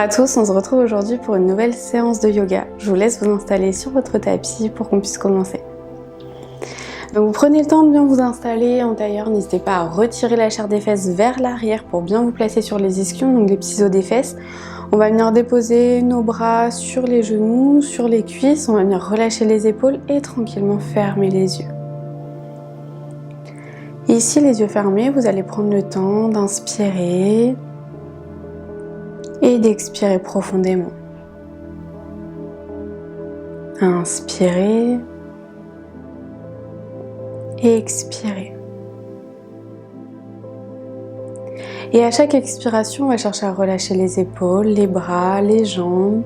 à tous, on se retrouve aujourd'hui pour une nouvelle séance de yoga. Je vous laisse vous installer sur votre tapis pour qu'on puisse commencer. Donc vous prenez le temps de bien vous installer en tailleur, n'hésitez pas à retirer la chair des fesses vers l'arrière pour bien vous placer sur les ischions, donc les petits os des fesses. On va venir déposer nos bras sur les genoux, sur les cuisses, on va venir relâcher les épaules et tranquillement fermer les yeux. Ici, les yeux fermés, vous allez prendre le temps d'inspirer et d'expirer profondément. Inspirez et expirez. Et à chaque expiration, on va chercher à relâcher les épaules, les bras, les jambes.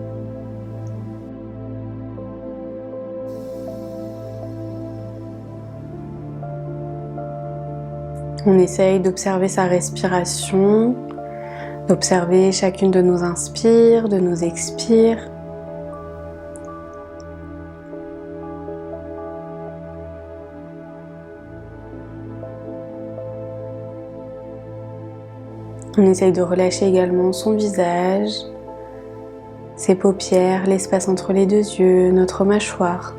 On essaye d'observer sa respiration, d'observer chacune de nos inspires, de nos expires. On essaye de relâcher également son visage, ses paupières, l'espace entre les deux yeux, notre mâchoire.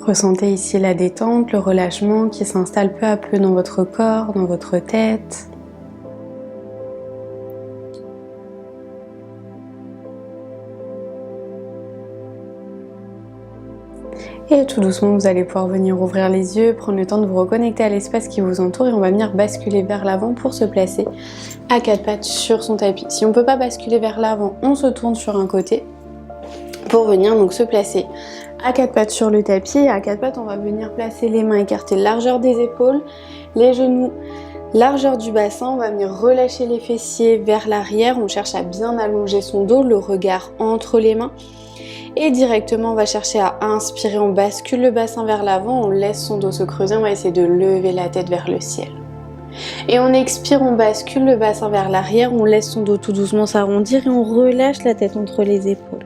Ressentez ici la détente, le relâchement qui s'installe peu à peu dans votre corps, dans votre tête. Et tout doucement, vous allez pouvoir venir ouvrir les yeux, prendre le temps de vous reconnecter à l'espace qui vous entoure et on va venir basculer vers l'avant pour se placer à quatre pattes sur son tapis. Si on ne peut pas basculer vers l'avant, on se tourne sur un côté pour venir donc se placer à quatre pattes sur le tapis. Et à quatre pattes, on va venir placer les mains écartées, largeur des épaules, les genoux, largeur du bassin. On va venir relâcher les fessiers vers l'arrière. On cherche à bien allonger son dos, le regard entre les mains. Et directement, on va chercher à inspirer. On bascule le bassin vers l'avant, on laisse son dos se creuser. On va essayer de lever la tête vers le ciel. Et on expire, on bascule le bassin vers l'arrière. On laisse son dos tout doucement s'arrondir et on relâche la tête entre les épaules.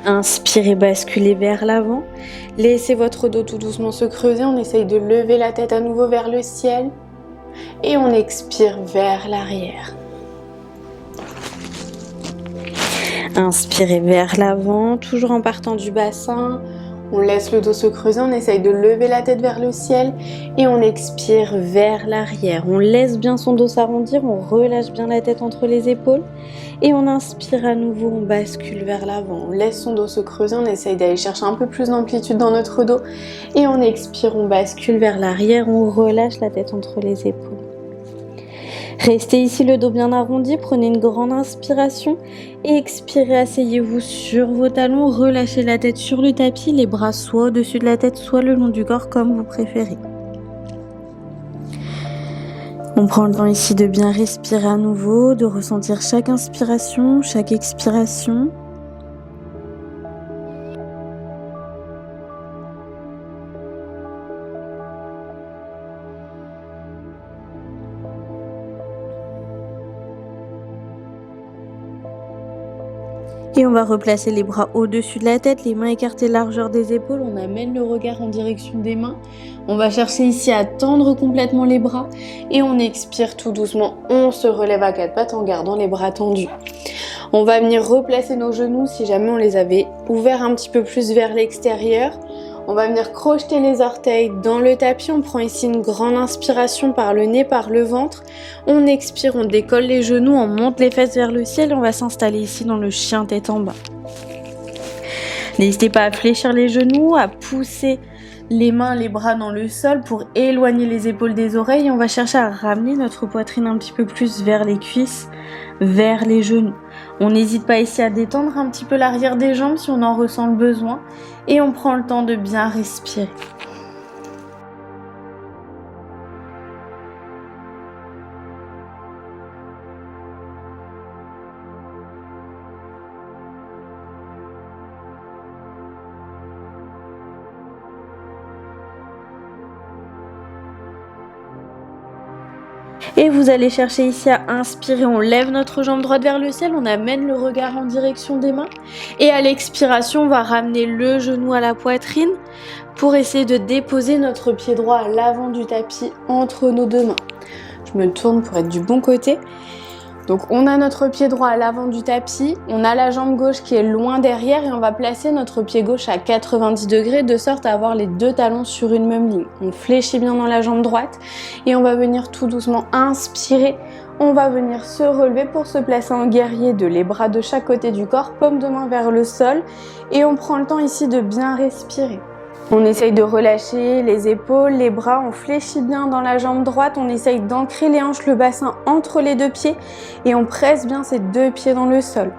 Inspirez, basculez vers l'avant. Laissez votre dos tout doucement se creuser. On essaye de lever la tête à nouveau vers le ciel. Et on expire vers l'arrière. Inspirez vers l'avant, toujours en partant du bassin. On laisse le dos se creuser. On essaye de lever la tête vers le ciel. Et on expire vers l'arrière. On laisse bien son dos s'arrondir. On relâche bien la tête entre les épaules. Et on inspire à nouveau, on bascule vers l'avant, on laisse son dos se creuser, on essaye d'aller chercher un peu plus d'amplitude dans notre dos. Et on expire, on bascule vers l'arrière, on relâche la tête entre les épaules. Restez ici le dos bien arrondi, prenez une grande inspiration et expirez, asseyez-vous sur vos talons, relâchez la tête sur le tapis, les bras soit au-dessus de la tête, soit le long du corps comme vous préférez. On prend le temps ici de bien respirer à nouveau, de ressentir chaque inspiration, chaque expiration. Et on va replacer les bras au-dessus de la tête, les mains écartées largeur des épaules. On amène le regard en direction des mains. On va chercher ici à tendre complètement les bras. Et on expire tout doucement. On se relève à quatre pattes en gardant les bras tendus. On va venir replacer nos genoux si jamais on les avait ouverts un petit peu plus vers l'extérieur. On va venir crocheter les orteils dans le tapis. On prend ici une grande inspiration par le nez, par le ventre. On expire, on décolle les genoux, on monte les fesses vers le ciel. On va s'installer ici dans le chien tête en bas. N'hésitez pas à fléchir les genoux, à pousser les mains, les bras dans le sol pour éloigner les épaules des oreilles. On va chercher à ramener notre poitrine un petit peu plus vers les cuisses, vers les genoux. On n'hésite pas ici à détendre un petit peu l'arrière des jambes si on en ressent le besoin. Et on prend le temps de bien respirer. Et vous allez chercher ici à inspirer, on lève notre jambe droite vers le ciel, on amène le regard en direction des mains. Et à l'expiration, on va ramener le genou à la poitrine pour essayer de déposer notre pied droit à l'avant du tapis entre nos deux mains. Je me tourne pour être du bon côté. Donc on a notre pied droit à l'avant du tapis, on a la jambe gauche qui est loin derrière et on va placer notre pied gauche à 90 degrés de sorte à avoir les deux talons sur une même ligne. On fléchit bien dans la jambe droite et on va venir tout doucement inspirer. On va venir se relever pour se placer en guerrier 2, les bras de chaque côté du corps, paume de main vers le sol et on prend le temps ici de bien respirer. On essaye de relâcher les épaules, les bras, on fléchit bien dans la jambe droite, on essaye d'ancrer les hanches, le bassin entre les deux pieds et on presse bien ces deux pieds dans le sol.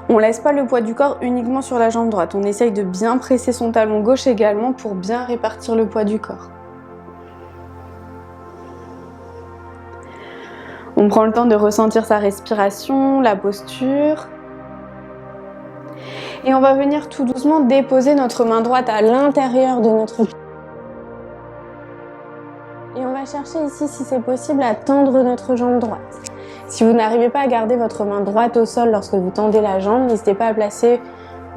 On laisse pas le poids du corps uniquement sur la jambe droite, on essaye de bien presser son talon gauche également pour bien répartir le poids du corps. On prend le temps de ressentir sa respiration, la posture. Et on va venir tout doucement déposer notre main droite à l'intérieur de notre pied. Et on va chercher ici, si c'est possible, à tendre notre jambe droite. Si vous n'arrivez pas à garder votre main droite au sol lorsque vous tendez la jambe, n'hésitez pas à placer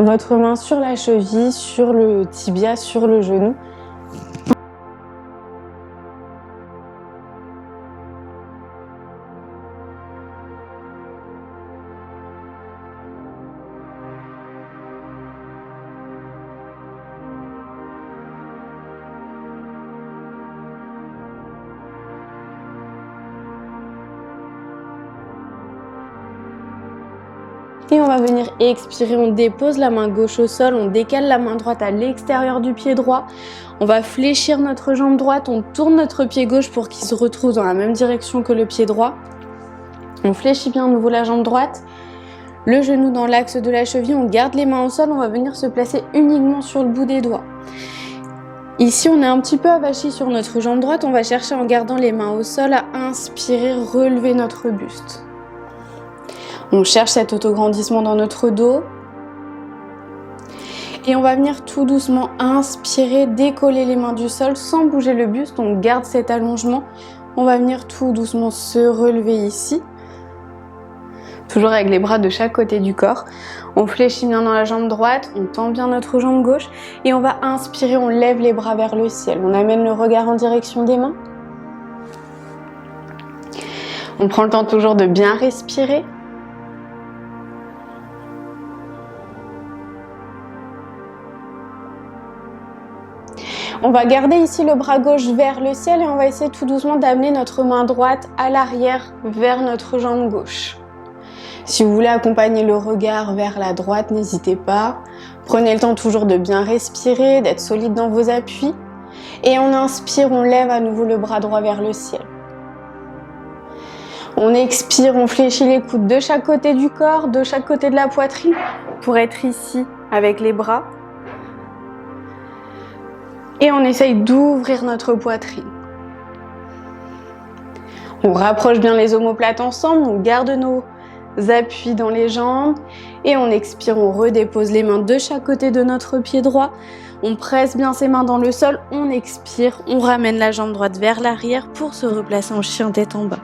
votre main sur la cheville, sur le tibia, sur le genou. Et on va venir expirer, on dépose la main gauche au sol, on décale la main droite à l'extérieur du pied droit. On va fléchir notre jambe droite, on tourne notre pied gauche pour qu'il se retrouve dans la même direction que le pied droit. On fléchit bien à nouveau la jambe droite, le genou dans l'axe de la cheville, on garde les mains au sol, on va venir se placer uniquement sur le bout des doigts. Ici, on est un petit peu avachi sur notre jambe droite, on va chercher en gardant les mains au sol à inspirer, relever notre buste. On cherche cet autograndissement dans notre dos. Et on va venir tout doucement inspirer, décoller les mains du sol sans bouger le buste. On garde cet allongement. On va venir tout doucement se relever ici. Toujours avec les bras de chaque côté du corps. On fléchit bien dans la jambe droite, on tend bien notre jambe gauche. Et on va inspirer, on lève les bras vers le ciel. On amène le regard en direction des mains. On prend le temps toujours de bien respirer. On va garder ici le bras gauche vers le ciel et on va essayer tout doucement d'amener notre main droite à l'arrière vers notre jambe gauche. Si vous voulez accompagner le regard vers la droite, n'hésitez pas. Prenez le temps toujours de bien respirer, d'être solide dans vos appuis. Et on inspire, on lève à nouveau le bras droit vers le ciel. On expire, on fléchit les coudes de chaque côté du corps, de chaque côté de la poitrine pour être ici avec les bras. Et on essaye d'ouvrir notre poitrine. On rapproche bien les omoplates ensemble, on garde nos appuis dans les jambes. Et on expire, on redépose les mains de chaque côté de notre pied droit. On presse bien ses mains dans le sol, on expire, on ramène la jambe droite vers l'arrière pour se replacer en chien tête en bas.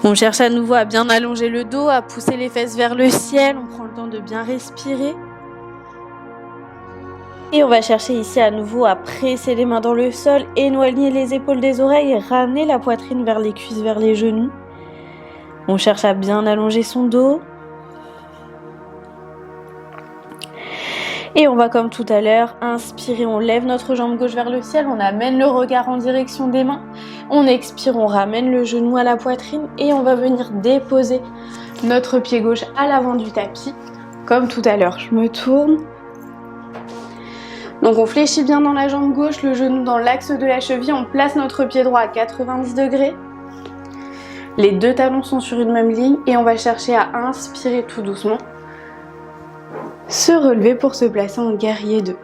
On cherche à nouveau à bien allonger le dos, à pousser les fesses vers le ciel. On prend le temps de bien respirer. Et on va chercher ici à nouveau à presser les mains dans le sol, éloigner les épaules des oreilles et ramener la poitrine vers les cuisses, vers les genoux. On cherche à bien allonger son dos. Et on va comme tout à l'heure, inspirer, on lève notre jambe gauche vers le ciel, on amène le regard en direction des mains. On expire, on ramène le genou à la poitrine et on va venir déposer notre pied gauche à l'avant du tapis. Comme tout à l'heure, je me tourne. Donc on fléchit bien dans la jambe gauche, le genou dans l'axe de la cheville, on place notre pied droit à 90 degrés. Les deux talons sont sur une même ligne et on va chercher à inspirer tout doucement. Se relever pour se placer en guerrier 2.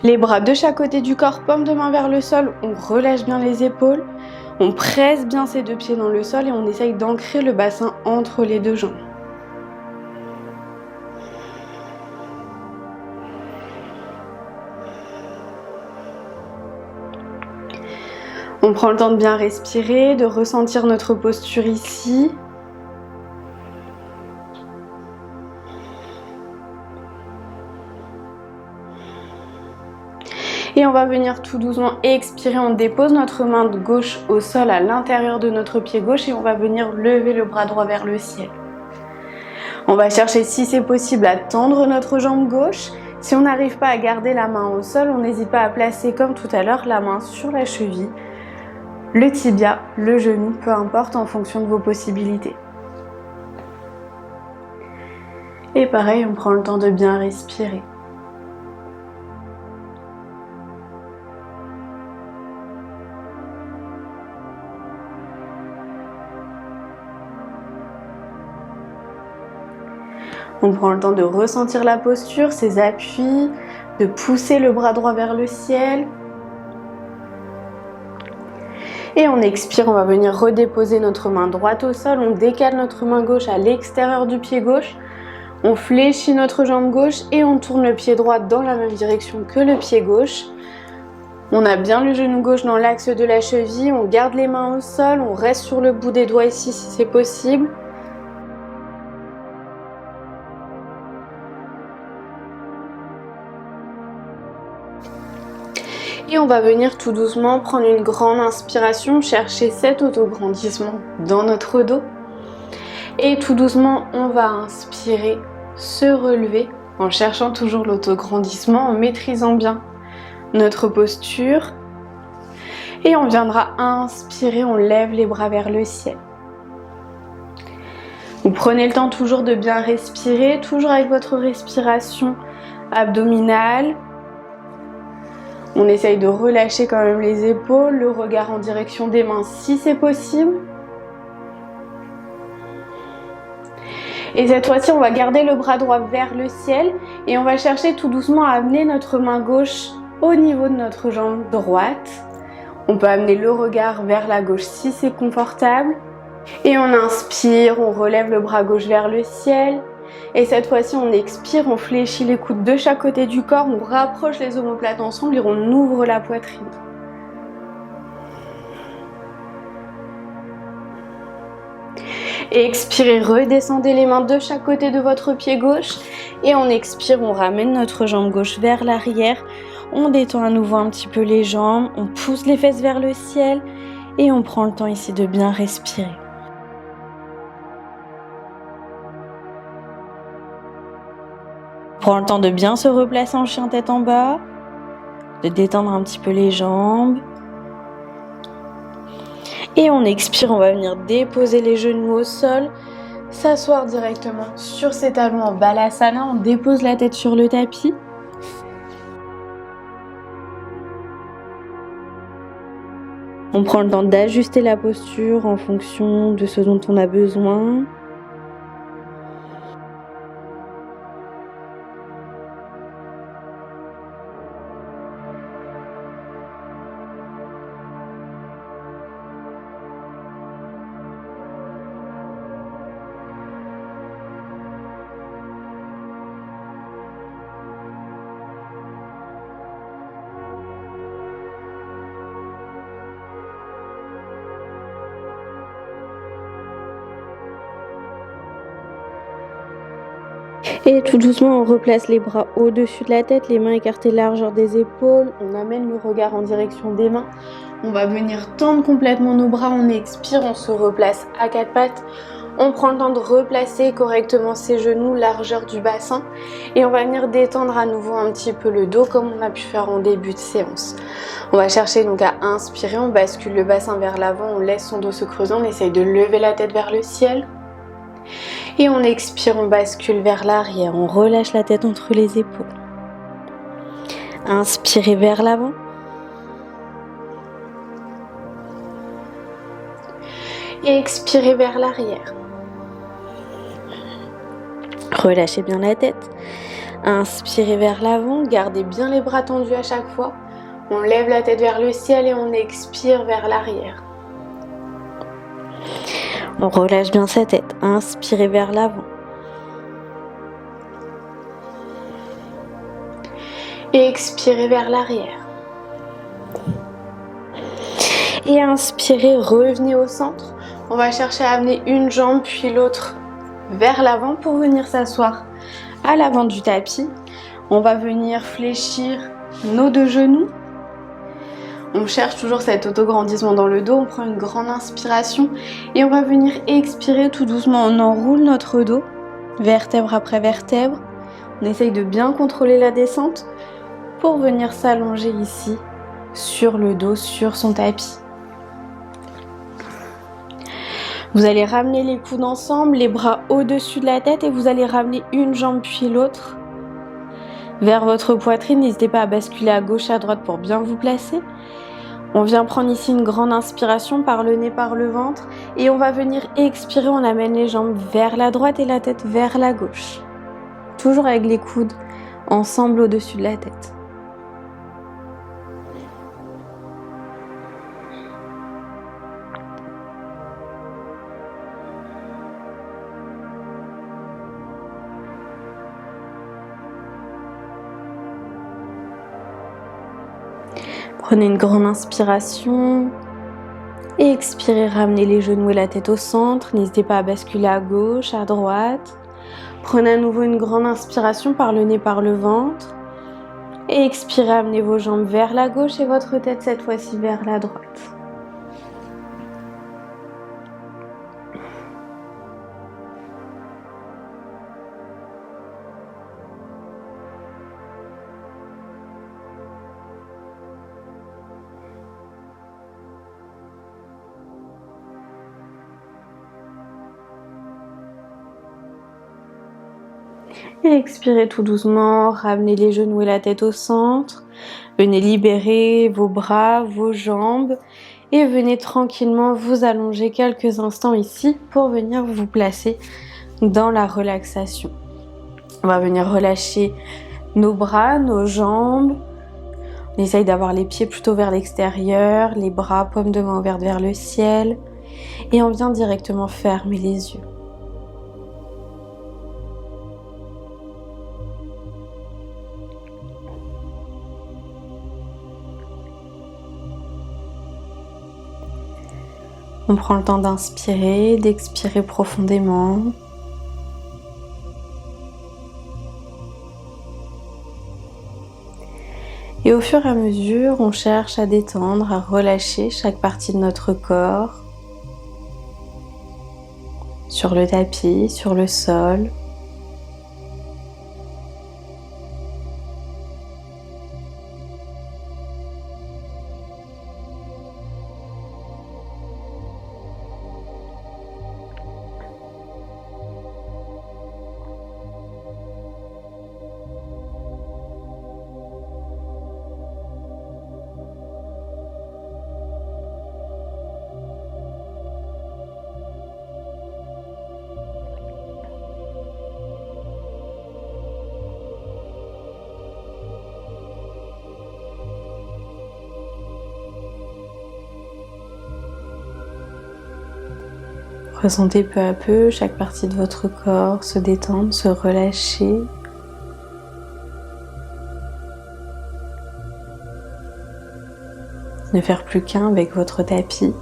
Les bras de chaque côté du corps, paume de main vers le sol, on relâche bien les épaules, on presse bien ses deux pieds dans le sol et on essaye d'ancrer le bassin entre les deux jambes. On prend le temps de bien respirer, de ressentir notre posture ici. Et on va venir tout doucement expirer, on dépose notre main de gauche au sol à l'intérieur de notre pied gauche et on va venir lever le bras droit vers le ciel. On va chercher, si c'est possible, à tendre notre jambe gauche. Si on n'arrive pas à garder la main au sol, on n'hésite pas à placer comme tout à l'heure la main sur la cheville, le tibia, le genou, peu importe en fonction de vos possibilités. Et pareil, on prend le temps de bien respirer. On prend le temps de ressentir la posture, ses appuis, de pousser le bras droit vers le ciel. Et on expire, on va venir redéposer notre main droite au sol, on décale notre main gauche à l'extérieur du pied gauche, on fléchit notre jambe gauche et on tourne le pied droit dans la même direction que le pied gauche. On a bien le genou gauche dans l'axe de la cheville, on garde les mains au sol, on reste sur le bout des doigts ici si c'est possible. Et on va venir tout doucement prendre une grande inspiration, chercher cet autograndissement dans notre dos. Et tout doucement, on va inspirer, se relever en cherchant toujours l'autograndissement, en maîtrisant bien notre posture. Et on viendra inspirer, on lève les bras vers le ciel. Vous prenez le temps toujours de bien respirer, toujours avec votre respiration abdominale. On essaye de relâcher quand même les épaules, le regard en direction des mains si c'est possible. Et cette fois-ci, on va garder le bras droit vers le ciel et on va chercher tout doucement à amener notre main gauche au niveau de notre jambe droite. On peut amener le regard vers la gauche si c'est confortable. Et on inspire, on relève le bras gauche vers le ciel. Et cette fois-ci, on expire, on fléchit les coudes de chaque côté du corps, on rapproche les omoplates ensemble et on ouvre la poitrine. Et expirez, redescendez les mains de chaque côté de votre pied gauche. Et on expire, on ramène notre jambe gauche vers l'arrière. On détend à nouveau un petit peu les jambes, on pousse les fesses vers le ciel et on prend le temps ici de bien respirer. Prends le temps de bien se replacer en chien tête en bas, de détendre un petit peu les jambes. Et on expire, on va venir déposer les genoux au sol, s'asseoir directement sur ses talons en balasana, on dépose la tête sur le tapis. On prend le temps d'ajuster la posture en fonction de ce dont on a besoin. Et tout doucement, on replace les bras au-dessus de la tête, les mains écartées largeur des épaules. On amène le regard en direction des mains. On va venir tendre complètement nos bras, on expire, on se replace à quatre pattes. On prend le temps de replacer correctement ses genoux, largeur du bassin. Et on va venir détendre à nouveau un petit peu le dos comme on a pu faire en début de séance. On va chercher donc à inspirer, on bascule le bassin vers l'avant, on laisse son dos se creuser, on essaye de lever la tête vers le ciel. Et on expire, on bascule vers l'arrière, on relâche la tête entre les épaules. Inspirez vers l'avant. Et expirez vers l'arrière. Relâchez bien la tête. Inspirez vers l'avant, gardez bien les bras tendus à chaque fois. On lève la tête vers le ciel et on expire vers l'arrière. On relâche bien sa tête. Inspirez vers l'avant. Et expirez vers l'arrière. Et inspirez, revenez au centre. On va chercher à amener une jambe puis l'autre vers l'avant pour venir s'asseoir à l'avant du tapis. On va venir fléchir nos deux genoux. On cherche toujours cet autograndissement dans le dos. On prend une grande inspiration et on va venir expirer tout doucement. On enroule notre dos, vertèbre après vertèbre. On essaye de bien contrôler la descente pour venir s'allonger ici sur le dos, sur son tapis. Vous allez ramener les coudes ensemble, les bras au-dessus de la tête et vous allez ramener une jambe puis l'autre vers votre poitrine. N'hésitez pas à basculer à gauche, à droite pour bien vous placer. On vient prendre ici une grande inspiration par le nez, par le ventre et on va venir expirer. On amène les jambes vers la droite et la tête vers la gauche. Toujours avec les coudes ensemble au-dessus de la tête. Prenez une grande inspiration et expirez, ramenez les genoux et la tête au centre. N'hésitez pas à basculer à gauche, à droite. Prenez à nouveau une grande inspiration par le nez, par le ventre. Et expirez, amenez vos jambes vers la gauche et votre tête cette fois-ci vers la droite. Et expirez tout doucement, ramenez les genoux et la tête au centre. Venez libérer vos bras, vos jambes et venez tranquillement vous allonger quelques instants ici pour venir vous placer dans la relaxation. On va venir relâcher nos bras, nos jambes. On essaye d'avoir les pieds plutôt vers l'extérieur, les bras, paumes de main ouvertes vers le ciel. Et on vient directement fermer les yeux. On prend le temps d'inspirer, d'expirer profondément. Et au fur et à mesure, on cherche à détendre, à relâcher chaque partie de notre corps. Sur le tapis, sur le sol. Ressentez peu à peu chaque partie de votre corps se détendre, se relâcher. Ne faire plus qu'un avec votre tapis.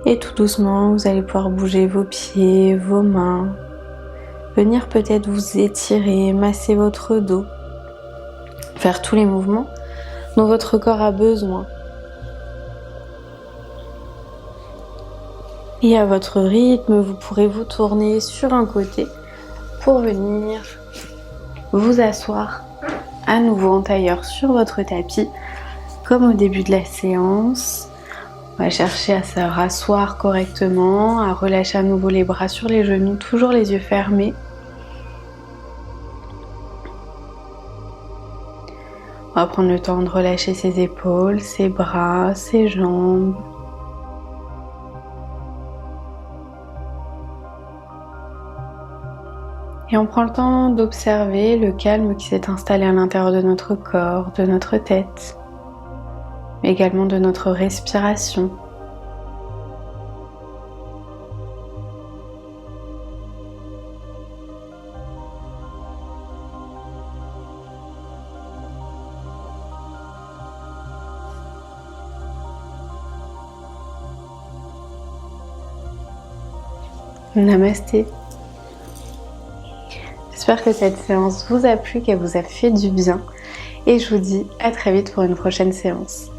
Et tout doucement, vous allez pouvoir bouger vos pieds, vos mains, venir peut-être vous étirer, masser votre dos, faire tous les mouvements dont votre corps a besoin. Et à votre rythme, vous pourrez vous tourner sur un côté pour venir vous asseoir à nouveau en tailleur sur votre tapis, comme au début de la séance. On va chercher à se rasseoir correctement, à relâcher à nouveau les bras sur les genoux, toujours les yeux fermés. On va prendre le temps de relâcher ses épaules, ses bras, ses jambes. Et on prend le temps d'observer le calme qui s'est installé à l'intérieur de notre corps, de notre tête, mais également de notre respiration. Namasté. J'espère que cette séance vous a plu, qu'elle vous a fait du bien et je vous dis à très vite pour une prochaine séance.